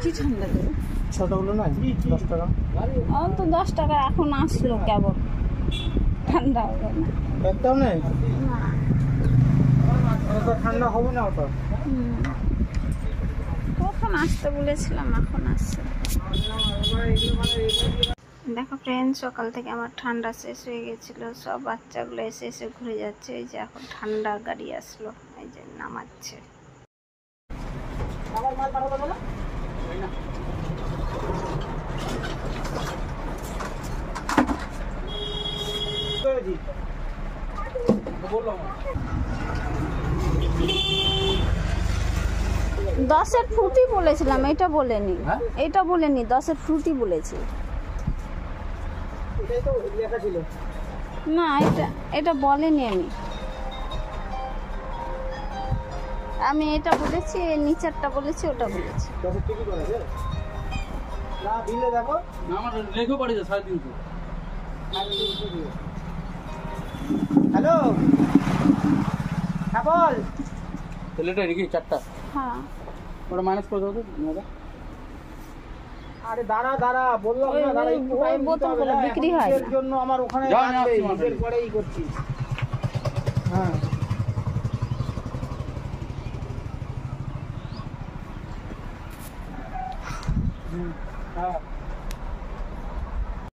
কি ঠান্ডা দেবে? ছোটগুলো নয় 10 টাকা। তো 10 টাকা এখন আসলো কেবল, ঠান্ডা হবে না। একদম নেই, ঠান্ডা হবে না ওটা। কখন আসতে বলেছিলাম, এখন আসছে। দেখো ফ্রেন্ড, সকাল থেকে আমার ঠান্ডা শেষ হয়ে গেছিলো, সব বাচ্চাগুলো এসে এসে ঘুরে যাচ্ছে। এই যে এখন ঠান্ডা গাড়ি আসলো, এই যে নামাচ্ছে। দশের ফ্রুটি বলেছিলাম, এটা বলেনি, এটা বলেনি, 10-এর ফ্রুটি বলেছি। না, এটা বলেনি। আমি এটা বলেছি, নিচেরটা বলেছি, ওটা বলেছি। হ্যালো, হ্যাঁ বল। ছেলেটা নাকি 4টা? হ্যাঁ, ওটা মাইনাস করে দাও তো। আরে দাঁড়া বললাম না, দাঁড়া একটু টাইম বোতলগুলো বিক্রি হয় এর জন্য আমার ওখানে আসবে, এর পরেই করছি। হ্যাঁ হ্যাঁ